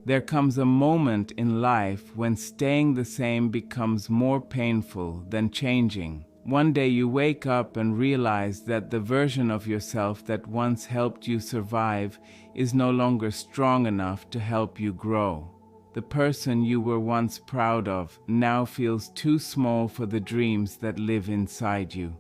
There comes a moment in life when staying the same becomes more painful than changing. One day you wake up and realize that the version of yourself that once helped you survive is no longer strong enough to help you grow. The person you were once proud of now feels too small for the dreams that live inside you.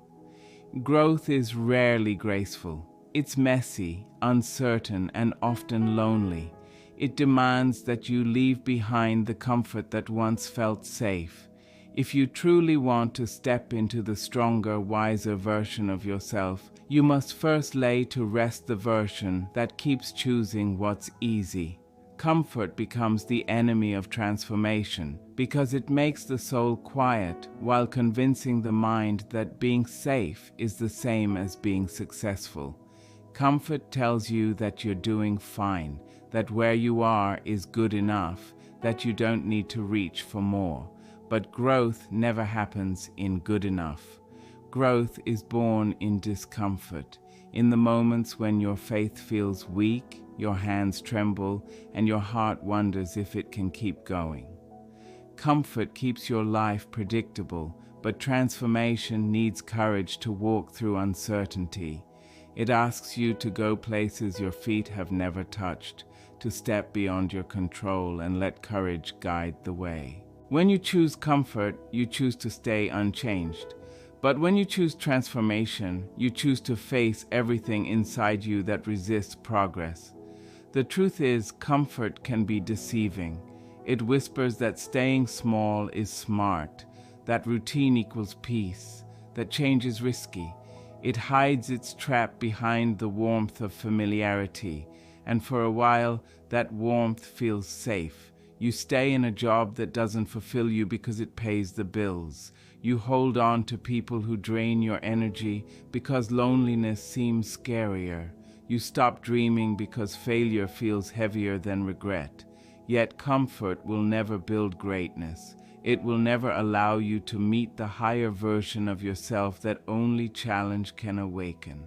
Growth is rarely graceful. It's messy, uncertain, and often lonely. It demands that you leave behind the comfort that once felt safe. If you truly want to step into the stronger, wiser version of yourself, you must first lay to rest the version that keeps choosing what's easy. Comfort becomes the enemy of transformation because it makes the soul quiet while convincing the mind that being safe is the same as being successful. Comfort tells you that you're doing fine, that where you are is good enough, that you don't need to reach for more. But growth never happens in good enough. Growth is born in discomfort, in the moments when your faith feels weak, your hands tremble, and your heart wonders if it can keep going. Comfort keeps your life predictable, but transformation needs courage to walk through uncertainty. It asks you to go places your feet have never touched, to step beyond your control and let courage guide the way. When you choose comfort, you choose to stay unchanged. But when you choose transformation, you choose to face everything inside you that resists progress. The truth is, comfort can be deceiving. It whispers that staying small is smart, that routine equals peace, that change is risky. It hides its trap behind the warmth of familiarity, and for a while, that warmth feels safe. You stay in a job that doesn't fulfill you because it pays the bills. You hold on to people who drain your energy because loneliness seems scarier. You stop dreaming because failure feels heavier than regret. Yet comfort will never build greatness. It will never allow you to meet the higher version of yourself that only challenge can awaken.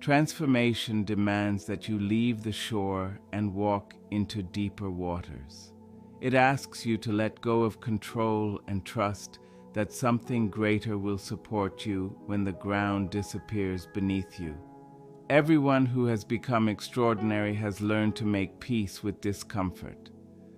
Transformation demands that you leave the shore and walk into deeper waters. It asks you to let go of control and trust that something greater will support you when the ground disappears beneath you. Everyone who has become extraordinary has learned to make peace with discomfort.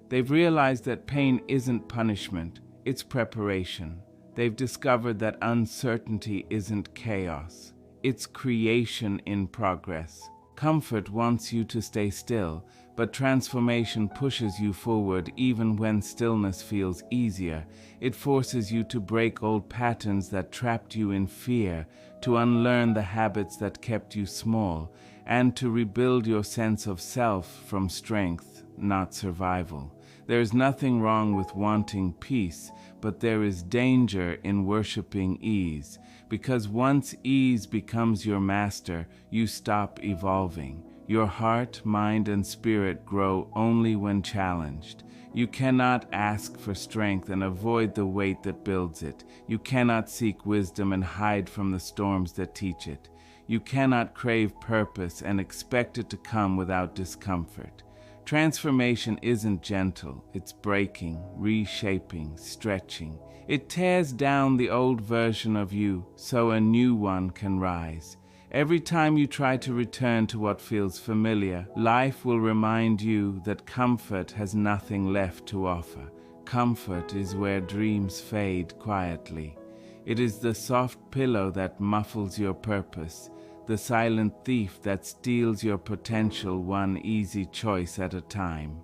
They've realized that pain isn't punishment, it's preparation. They've discovered that uncertainty isn't chaos, it's creation in progress. Comfort wants you to stay still, but transformation pushes you forward even when stillness feels easier. It forces you to break old patterns that trapped you in fear, to unlearn the habits that kept you small, and to rebuild your sense of self from strength, not survival. There is nothing wrong with wanting peace, but there is danger in worshiping ease, because once ease becomes your master, you stop evolving. Your heart, mind, and spirit grow only when challenged. You cannot ask for strength and avoid the weight that builds it. You cannot seek wisdom and hide from the storms that teach it. You cannot crave purpose and expect it to come without discomfort. Transformation isn't gentle, it's breaking, reshaping, stretching. It tears down the old version of you so a new one can rise. Every time you try to return to what feels familiar, life will remind you that comfort has nothing left to offer. Comfort is where dreams fade quietly. It is the soft pillow that muffles your purpose, the silent thief that steals your potential one easy choice at a time.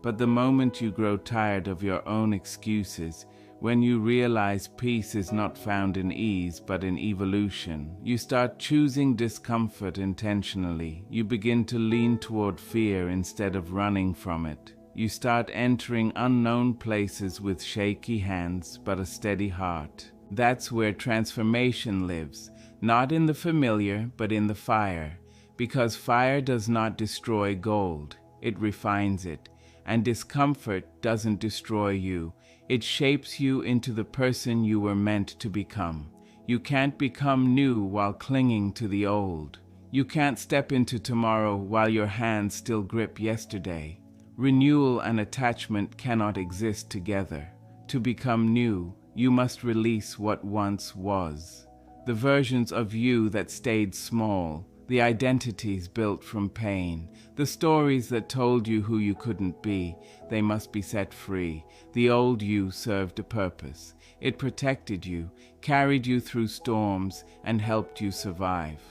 But the moment you grow tired of your own excuses, when you realize peace is not found in ease but in evolution, you start choosing discomfort intentionally. You begin to lean toward fear instead of running from it. You start entering unknown places with shaky hands but a steady heart. That's where transformation lives. Not in the familiar, but in the fire. Because fire does not destroy gold, it refines it. And discomfort doesn't destroy you. It shapes you into the person you were meant to become. You can't become new while clinging to the old. You can't step into tomorrow while your hands still grip yesterday. Renewal and attachment cannot exist together. To become new, you must release what once was. The versions of you that stayed small, the identities built from pain, the stories that told you who you couldn't be, they must be set free. The old you served a purpose. It protected you, carried you through storms, and helped you survive.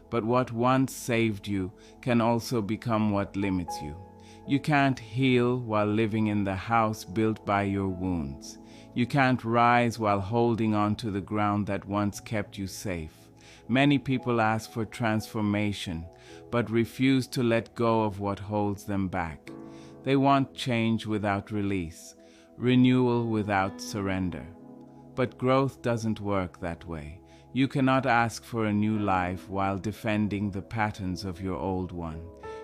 But what once saved you can also become what limits you. You can't heal while living in the house built by your wounds. You can't rise while holding on to the ground that once kept you safe. Many people ask for transformation, but refuse to let go of what holds them back. They want change without release, renewal without surrender. But growth doesn't work that way. You cannot ask for a new life while defending the patterns of your old one.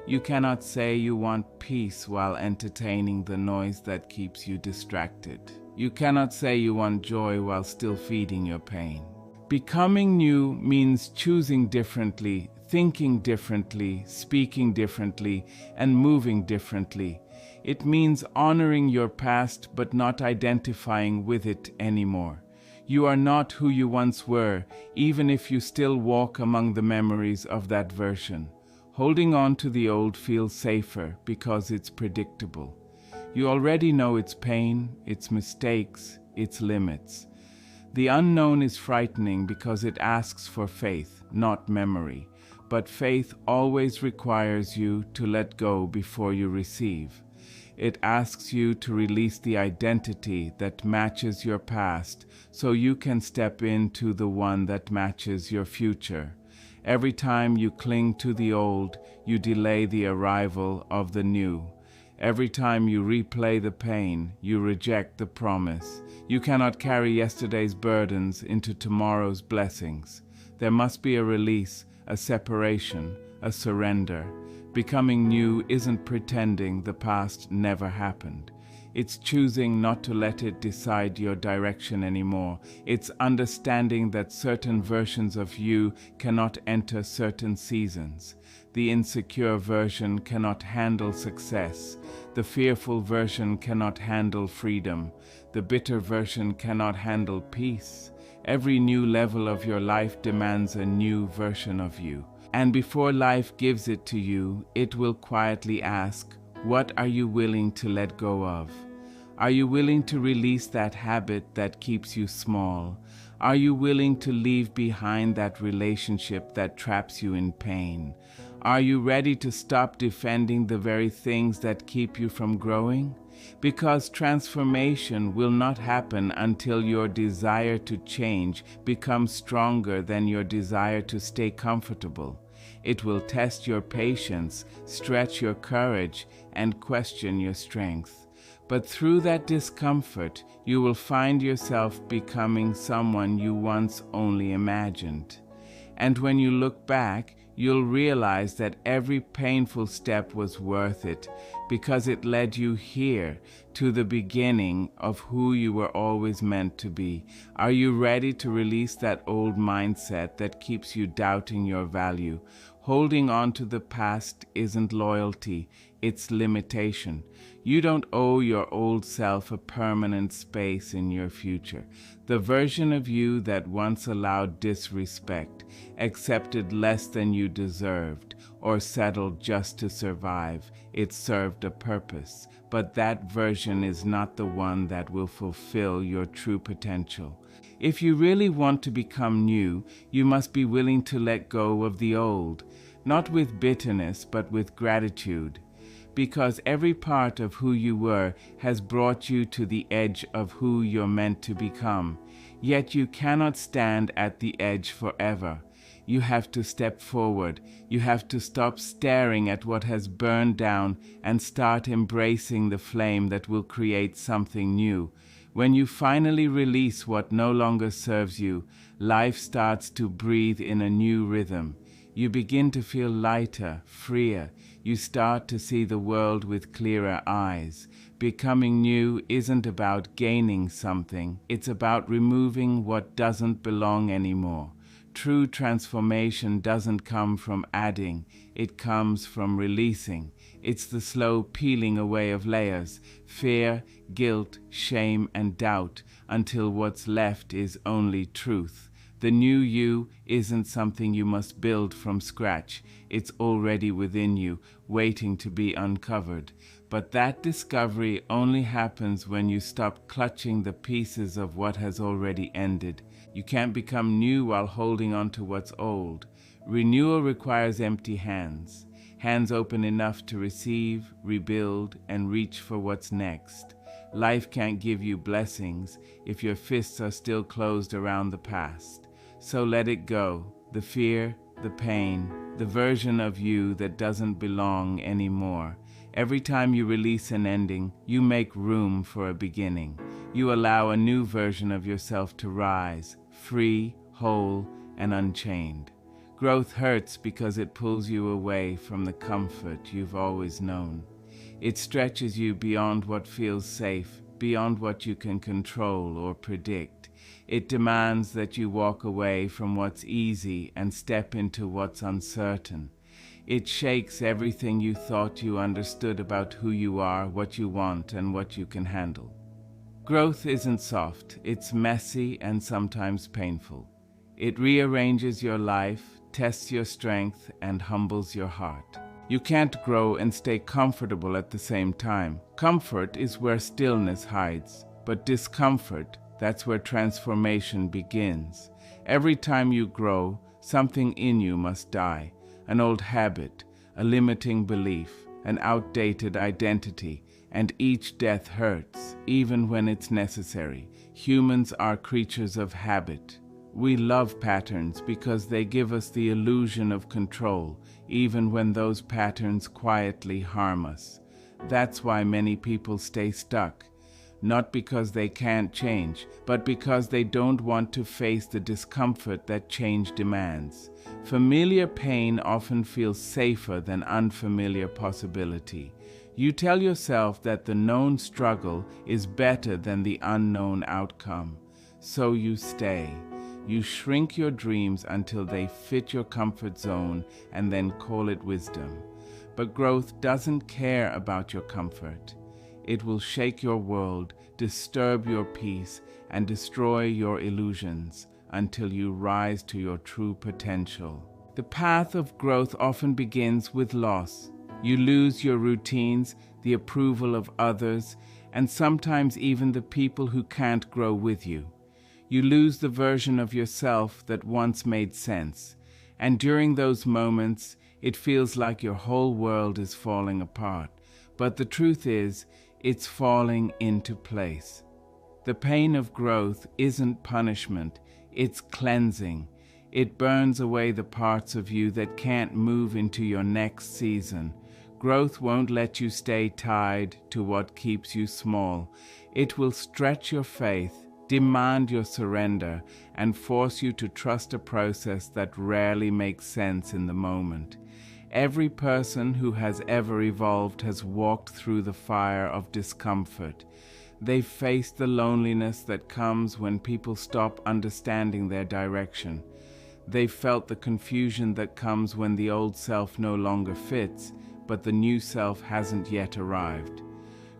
You cannot say you want peace while entertaining the noise that keeps you distracted. You cannot say you want joy while still feeding your pain. Becoming new means choosing differently, thinking differently, speaking differently, and moving differently. It means honoring your past but not identifying with it anymore. You are not who you once were, even if you still walk among the memories of that version. Holding on to the old feels safer because it's predictable. You already know its pain, its mistakes, its limits. The unknown is frightening because it asks for faith, not memory. But faith always requires you to let go before you receive. It asks you to release the identity that matches your past so you can step into the one that matches your future. Every time you cling to the old, you delay the arrival of the new. Every time you replay the pain, you reject the promise. You cannot carry yesterday's burdens into tomorrow's blessings. There must be a release, a separation, a surrender. Becoming new isn't pretending the past never happened. It's choosing not to let it decide your direction anymore. It's understanding that certain versions of you cannot enter certain seasons. The insecure version cannot handle success. The fearful version cannot handle freedom. The bitter version cannot handle peace. Every new level of your life demands a new version of you. And before life gives it to you, it will quietly ask, what are you willing to let go of? Are you willing to release that habit that keeps you small? Are you willing to leave behind that relationship that traps you in pain? Are you ready to stop defending the very things that keep you from growing? Because transformation will not happen until your desire to change becomes stronger than your desire to stay comfortable. It will test your patience, stretch your courage, and question your strength. But through that discomfort, you will find yourself becoming someone you once only imagined. And when you look back, you'll realize that every painful step was worth it because it led you here to the beginning of who you were always meant to be. Are you ready to release that old mindset that keeps you doubting your value? Holding on to the past isn't loyalty, it's limitation. You don't owe your old self a permanent space in your future. The version of you that once allowed disrespect, accepted less than you deserved, or settled just to survive, it served a purpose. But that version is not the one that will fulfill your true potential. If you really want to become new, you must be willing to let go of the old, not with bitterness, but with gratitude. Because every part of who you were has brought you to the edge of who you're meant to become. Yet you cannot stand at the edge forever. You have to step forward. You have to stop staring at what has burned down and start embracing the flame that will create something new. When you finally release what no longer serves you, life starts to breathe in a new rhythm. You begin to feel lighter, freer. You start to see the world with clearer eyes. Becoming new isn't about gaining something. It's about removing what doesn't belong anymore. True transformation doesn't come from adding, it comes from releasing. It's the slow peeling away of layers, fear, guilt, shame, and doubt, until what's left is only truth. The new you isn't something you must build from scratch. It's already within you, waiting to be uncovered. But that discovery only happens when you stop clutching the pieces of what has already ended. You can't become new while holding on to what's old. Renewal requires empty hands, hands open enough to receive, rebuild, and reach for what's next. Life can't give you blessings if your fists are still closed around the past. So let it go, the fear, the pain, the version of you that doesn't belong anymore. Every time you release an ending, you make room for a beginning. You allow a new version of yourself to rise, free, whole, and unchained. Growth hurts because it pulls you away from the comfort you've always known. It stretches you beyond what feels safe, beyond what you can control or predict. It demands that you walk away from what's easy and step into what's uncertain. It shakes everything you thought you understood about who you are, what you want, and what you can handle. Growth isn't soft, it's messy and sometimes painful. It rearranges your life, tests your strength, and humbles your heart. You can't grow and stay comfortable at the same time. Comfort is where stillness hides, but discomfort, that's where transformation begins. Every time you grow, something in you must die. An old habit, a limiting belief, an outdated identity, and each death hurts, even when it's necessary. Humans are creatures of habit. We love patterns because they give us the illusion of control, even when those patterns quietly harm us. That's why many people stay stuck. Not because they can't change, but because they don't want to face the discomfort that change demands. Familiar pain often feels safer than unfamiliar possibility. You tell yourself that the known struggle is better than the unknown outcome. So you stay. You shrink your dreams until they fit your comfort zone and then call it wisdom. But growth doesn't care about your comfort. It will shake your world, disturb your peace, and destroy your illusions until you rise to your true potential. The path of growth often begins with loss. You lose your routines, the approval of others, and sometimes even the people who can't grow with you. You lose the version of yourself that once made sense, and during those moments, it feels like your whole world is falling apart. But the truth is, it's falling into place. The pain of growth isn't punishment, it's cleansing. It burns away the parts of you that can't move into your next season. Growth won't let you stay tied to what keeps you small. It will stretch your faith, demand your surrender, and force you to trust a process that rarely makes sense in the moment. Every person who has ever evolved has walked through the fire of discomfort. They've faced the loneliness that comes when people stop understanding their direction. They've felt the confusion that comes when the old self no longer fits, but the new self hasn't yet arrived.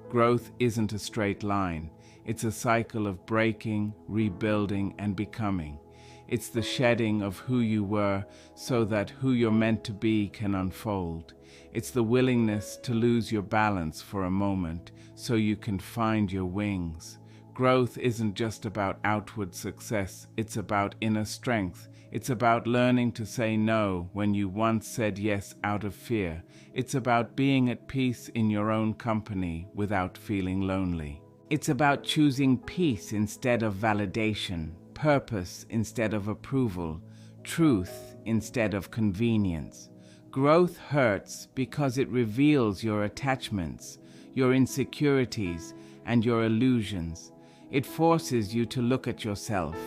Growth isn't a straight line. It's a cycle of breaking, rebuilding, and becoming. It's the shedding of who you were so that who you're meant to be can unfold. It's the willingness to lose your balance for a moment so you can find your wings. Growth isn't just about outward success, it's about inner strength. It's about learning to say no when you once said yes out of fear. It's about being at peace in your own company without feeling lonely. It's about choosing peace instead of validation, purpose instead of approval, truth instead of convenience. Growth hurts because it reveals your attachments, your insecurities, and your illusions. It forces you to look at yourself,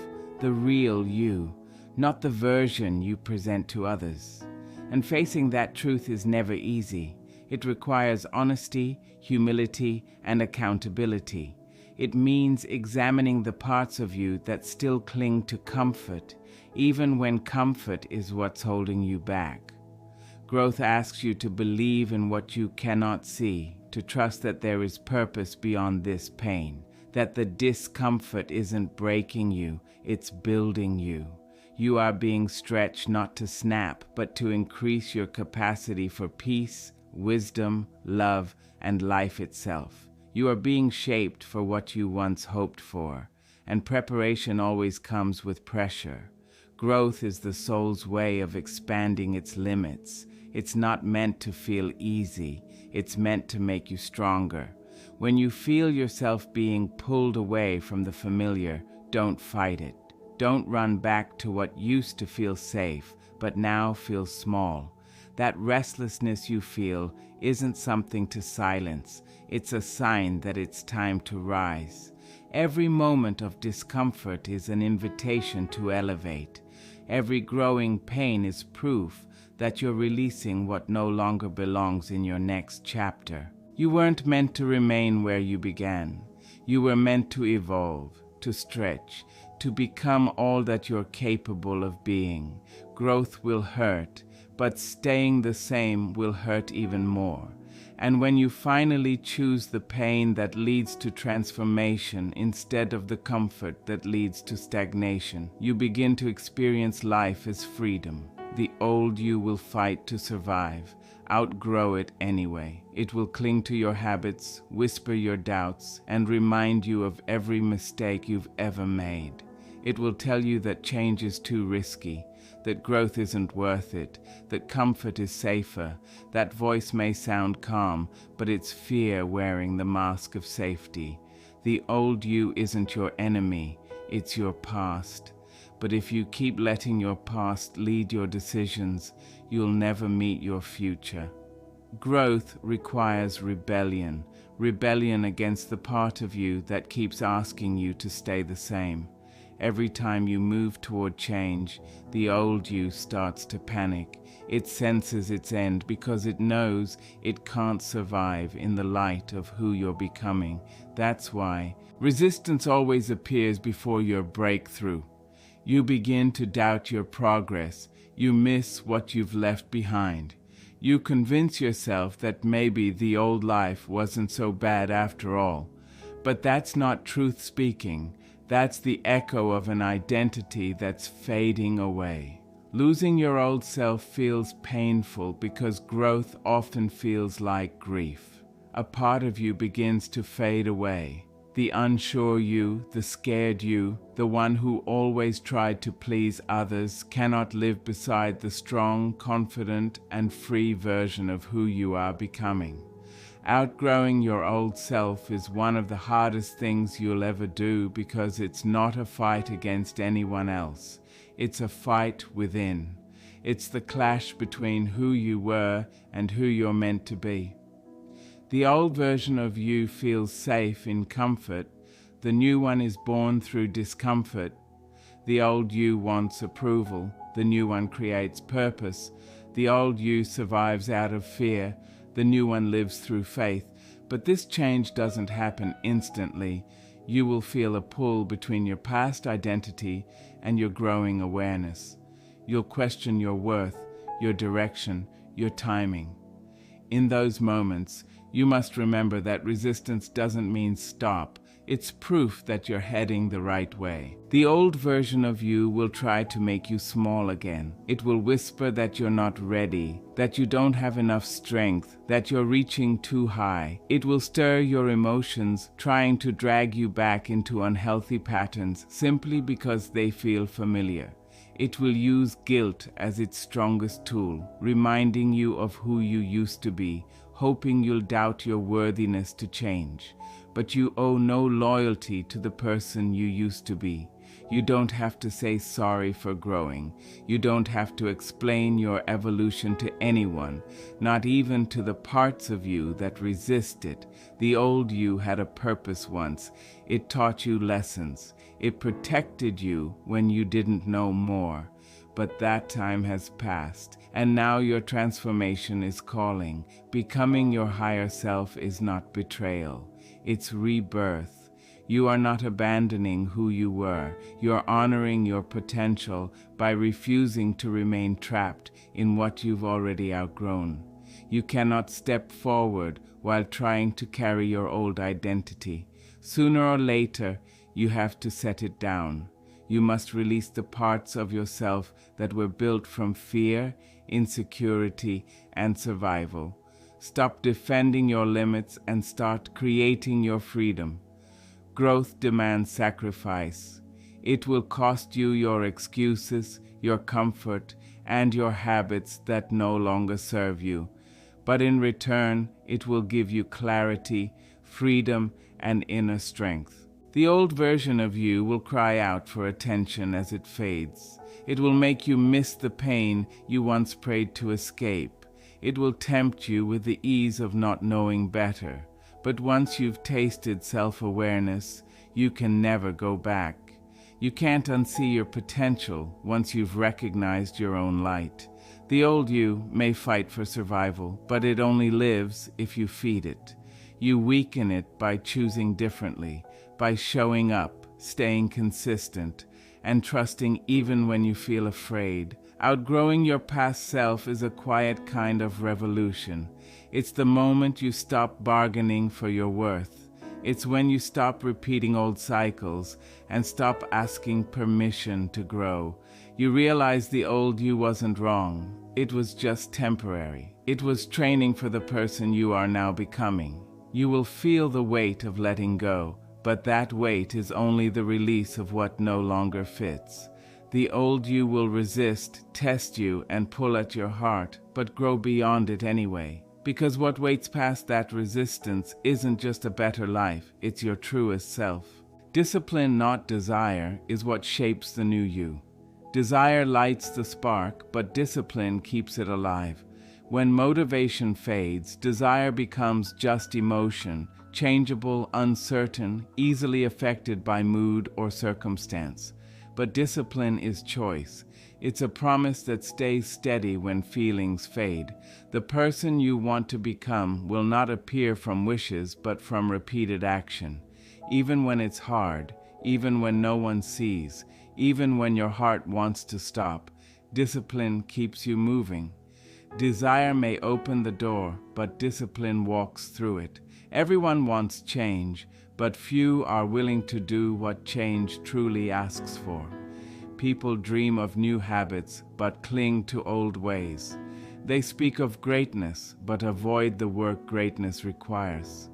the real you, not the version you present to others. And facing that truth is never easy. It requires honesty, humility, and accountability. It means examining the parts of you that still cling to comfort, even when comfort is what's holding you back. Growth asks you to believe in what you cannot see, to trust that there is purpose beyond this pain, that the discomfort isn't breaking you, it's building you. You are being stretched not to snap, but to increase your capacity for peace, wisdom, love, and life itself. You are being shaped for what you once hoped for, and preparation always comes with pressure. Growth is the soul's way of expanding its limits. It's not meant to feel easy, it's meant to make you stronger. When you feel yourself being pulled away from the familiar, don't fight it. Don't run back to what used to feel safe, but now feels small. That restlessness you feel isn't something to silence. It's a sign that it's time to rise. Every moment of discomfort is an invitation to elevate. Every growing pain is proof that you're releasing what no longer belongs in your next chapter. You weren't meant to remain where you began. You were meant to evolve, to stretch, to become all that you're capable of being. Growth will hurt, but staying the same will hurt even more. And when you finally choose the pain that leads to transformation instead of the comfort that leads to stagnation, you begin to experience life as freedom. The old you will fight to survive. Outgrow it anyway. It will cling to your habits, whisper your doubts, and remind you of every mistake you've ever made. It will tell you that change is too risky, that growth isn't worth it, that comfort is safer. That voice may sound calm, but it's fear wearing the mask of safety. The old you isn't your enemy, it's your past. But if you keep letting your past lead your decisions, you'll never meet your future. Growth requires rebellion against the part of you that keeps asking you to stay the same. Every time you move toward change, the old you starts to panic. It senses its end because it knows it can't survive in the light of who you're becoming. That's why resistance always appears before your breakthrough. You begin to doubt your progress. You miss what you've left behind. You convince yourself that maybe the old life wasn't so bad after all. But that's not truth speaking. That's the echo of an identity that's fading away. Losing your old self feels painful because growth often feels like grief. A part of you begins to fade away. The unsure you, the scared you, the one who always tried to please others cannot live beside the strong, confident, and free version of who you are becoming. Outgrowing your old self is one of the hardest things you'll ever do because it's not a fight against anyone else. It's a fight within. It's the clash between who you were and who you're meant to be. The old version of you feels safe in comfort. The new one is born through discomfort. The old you wants approval. The new one creates purpose. The old you survives out of fear. The new one lives through faith. But this change doesn't happen instantly. You will feel a pull between your past identity and your growing awareness. You'll question your worth, your direction, your timing. In those moments, you must remember that resistance doesn't mean stop. It's proof that you're heading the right way. The old version of you will try to make you small again. It will whisper that you're not ready, that you don't have enough strength, that you're reaching too high. It will stir your emotions, trying to drag you back into unhealthy patterns simply because they feel familiar. It will use guilt as its strongest tool, reminding you of who you used to be, hoping you'll doubt your worthiness to change. But you owe no loyalty to the person you used to be. You don't have to say sorry for growing. You don't have to explain your evolution to anyone, not even to the parts of you that resist it. The old you had a purpose once. It taught you lessons. It protected you when you didn't know more. But that time has passed, and now your transformation is calling. Becoming your higher self is not betrayal. It's rebirth. You are not abandoning who you were. You are honoring your potential by refusing to remain trapped in what you've already outgrown. You cannot step forward while trying to carry your old identity. Sooner or later, you have to set it down. You must release the parts of yourself that were built from fear, insecurity, and survival. Stop defending your limits and start creating your freedom. Growth demands sacrifice. It will cost you your excuses, your comfort, and your habits that no longer serve you. But in return, it will give you clarity, freedom, and inner strength. The old version of you will cry out for attention as it fades. It will make you miss the pain you once prayed to escape. It will tempt you with the ease of not knowing better. But once you've tasted self-awareness, you can never go back. You can't unsee your potential once you've recognized your own light. The old you may fight for survival, but it only lives if you feed it. You weaken it by choosing differently, by showing up, staying consistent, and trusting even when you feel afraid. Outgrowing your past self is a quiet kind of revolution. It's the moment you stop bargaining for your worth. It's when you stop repeating old cycles and stop asking permission to grow. You realize the old you wasn't wrong. It was just temporary. It was training for the person you are now becoming. You will feel the weight of letting go, but that weight is only the release of what no longer fits. The old you will resist, test you, and pull at your heart, but grow beyond it anyway. Because what waits past that resistance isn't just a better life, it's your truest self. Discipline, not desire, is what shapes the new you. Desire lights the spark, but discipline keeps it alive. When motivation fades, desire becomes just emotion, changeable, uncertain, easily affected by mood or circumstance. But discipline is choice. It's a promise that stays steady when feelings fade. The person you want to become will not appear from wishes but from repeated action. Even when it's hard, even when no one sees, even when your heart wants to stop, discipline keeps you moving. Desire may open the door, but discipline walks through it. Everyone wants change, but few are willing to do what change truly asks for. People dream of new habits, but cling to old ways. They speak of greatness, but avoid the work greatness requires.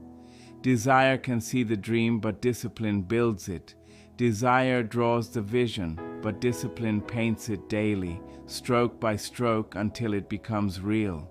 Desire can see the dream, but discipline builds it. Desire draws the vision, but discipline paints it daily, stroke by stroke until it becomes real.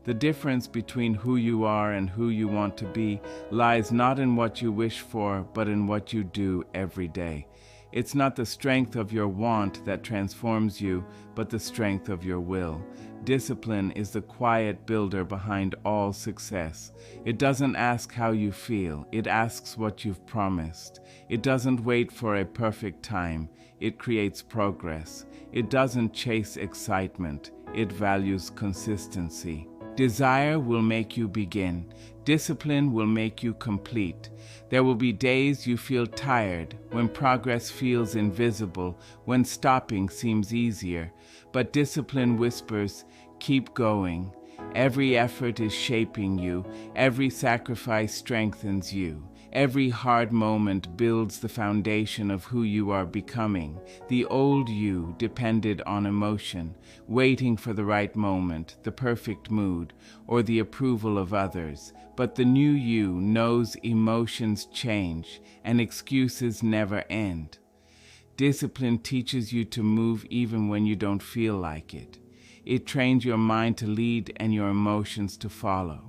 The difference between who you are and who you want to be lies not in what you wish for, but in what you do every day. It's not the strength of your want that transforms you, but the strength of your will. Discipline is the quiet builder behind all success. It doesn't ask how you feel, it asks what you've promised. It doesn't wait for a perfect time, it creates progress. It doesn't chase excitement, it values consistency. Desire will make you begin. Discipline will make you complete. There will be days you feel tired, when progress feels invisible, when stopping seems easier. But discipline whispers, keep going. Every effort is shaping you. Every sacrifice strengthens you. Every hard moment builds the foundation of who you are becoming. The old you depended on emotion, waiting for the right moment, the perfect mood, or the approval of others. But the new you knows emotions change and excuses never end. Discipline teaches you to move even when you don't feel like it. It trains your mind to lead and your emotions to follow.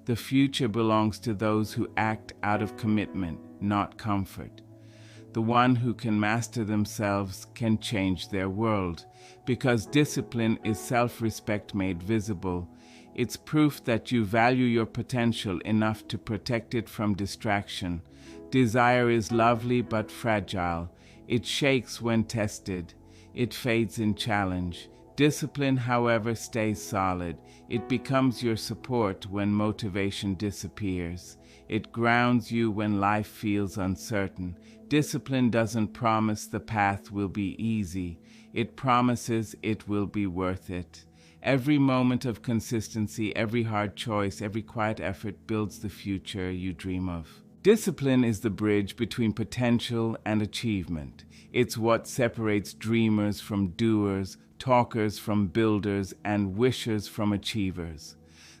The future belongs to those who act out of commitment, not comfort. The one who can master themselves can change their world, because discipline is self-respect made visible. It's proof that you value your potential enough to protect it from distraction. Desire is lovely but fragile. It shakes when tested. It fades in challenge. Discipline, however, stays solid. It becomes your support when motivation disappears. It grounds you when life feels uncertain. Discipline doesn't promise the path will be easy. It promises it will be worth it. Every moment of consistency, every hard choice, every quiet effort builds the future you dream of. Discipline is the bridge between potential and achievement. It's what separates dreamers from doers, talkers from builders, and wishers from achievers.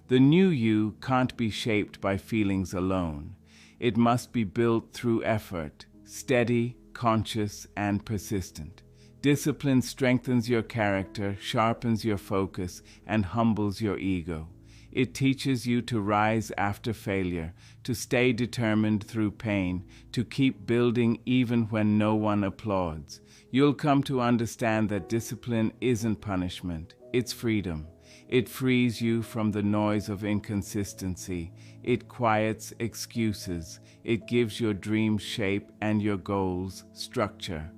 The new you can't be shaped by feelings alone. It must be built through effort, steady, conscious, and persistent. Discipline strengthens your character, sharpens your focus, and humbles your ego. It teaches you to rise after failure, to stay determined through pain, to keep building even when no one applauds. You'll come to understand that discipline isn't punishment, it's freedom. It frees you from the noise of inconsistency. It quiets excuses. It gives your dreams shape and your goals structure.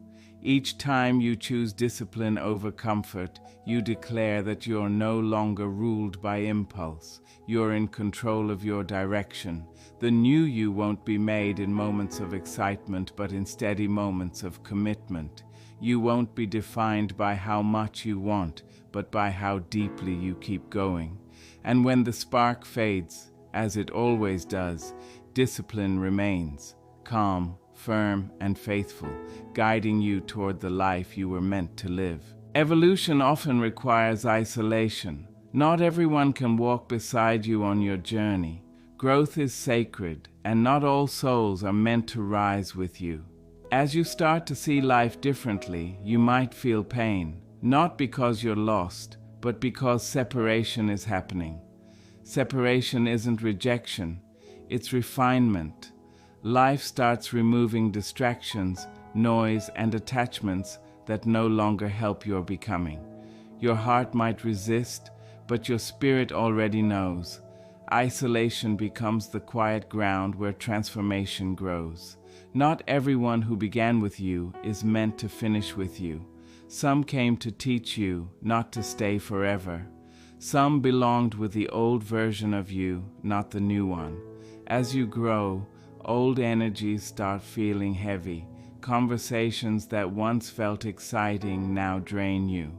Each time you choose discipline over comfort, you declare that you're no longer ruled by impulse. You're in control of your direction. The new you won't be made in moments of excitement, but in steady moments of commitment. You won't be defined by how much you want, but by how deeply you keep going. And when the spark fades, as it always does, discipline remains, calm, firm, and faithful, guiding you toward the life you were meant to live. Evolution often requires isolation. Not everyone can walk beside you on your journey. Growth is sacred, and not all souls are meant to rise with you. As you start to see life differently, you might feel pain, not because you're lost, but because separation is happening. Separation isn't rejection, it's refinement. Life starts removing distractions, noise, and attachments that no longer help your becoming. Your heart might resist, but your spirit already knows. Isolation becomes the quiet ground where transformation grows. Not everyone who began with you is meant to finish with you. Some came to teach you, not to stay forever. Some belonged with the old version of you, not the new one. As you grow, old energies start feeling heavy. Conversations that once felt exciting now drain you.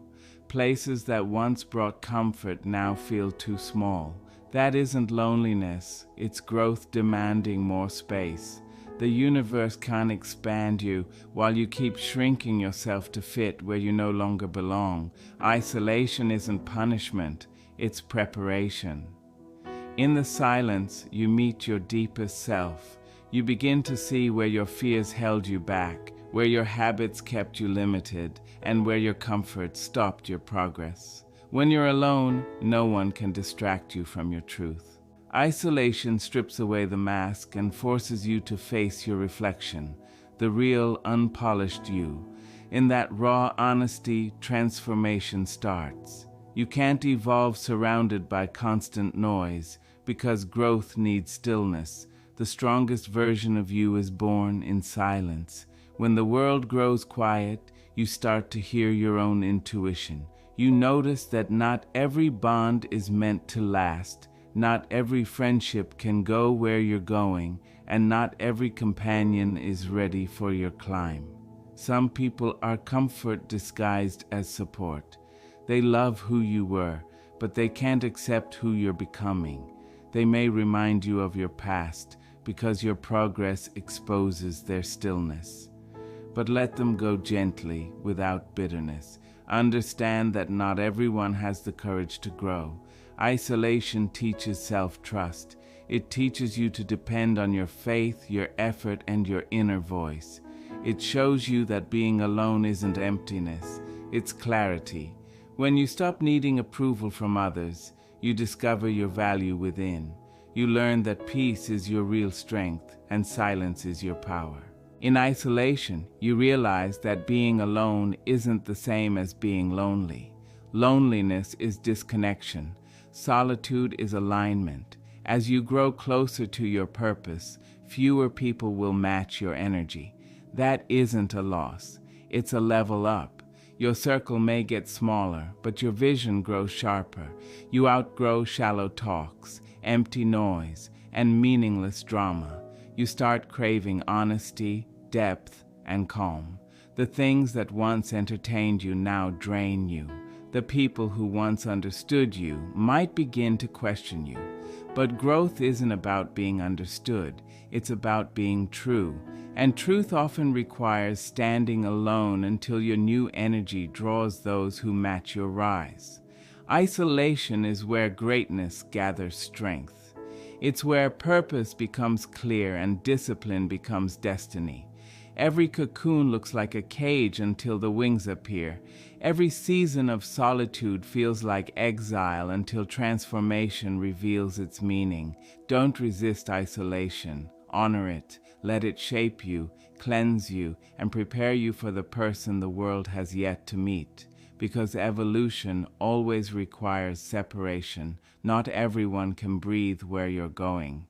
Places that once brought comfort now feel too small. That isn't loneliness, it's growth demanding more space. The universe can't expand you while you keep shrinking yourself to fit where you no longer belong. Isolation isn't punishment, it's preparation. In the silence, you meet your deepest self. You begin to see where your fears held you back, where your habits kept you limited, and where your comfort stopped your progress. When you're alone, no one can distract you from your truth. Isolation strips away the mask and forces you to face your reflection, the real, unpolished you. In that raw honesty, transformation starts. You can't evolve surrounded by constant noise, because growth needs stillness. The strongest version of you is born in silence. When the world grows quiet, you start to hear your own intuition. You notice that not every bond is meant to last. Not every friendship can go where you're going, and not every companion is ready for your climb. Some people are comfort disguised as support. They love who you were, but they can't accept who you're becoming. They may remind you of your past because your progress exposes their stillness. But let them go gently, without bitterness. Understand that not everyone has the courage to grow. Isolation teaches self-trust. It teaches you to depend on your faith, your effort, and your inner voice. It shows you that being alone isn't emptiness, it's clarity. When you stop needing approval from others, you discover your value within. You learn that peace is your real strength and silence is your power. In isolation, you realize that being alone isn't the same as being lonely. Loneliness is disconnection. Solitude is alignment. As you grow closer to your purpose, fewer people will match your energy. That isn't a loss. It's a level up. Your circle may get smaller, but your vision grows sharper. You outgrow shallow talks, empty noise, and meaningless drama. You start craving honesty, depth, and calm. The things that once entertained you now drain you. The people who once understood you might begin to question you. But growth isn't about being understood, it's about being true. And truth often requires standing alone until your new energy draws those who match your rise. Isolation is where greatness gathers strength. It's where purpose becomes clear and discipline becomes destiny. Every cocoon looks like a cage until the wings appear. Every season of solitude feels like exile until transformation reveals its meaning. Don't resist isolation. Honor it. Let it shape you, cleanse you, and prepare you for the person the world has yet to meet. Because evolution always requires separation. Not everyone can breathe where you're going.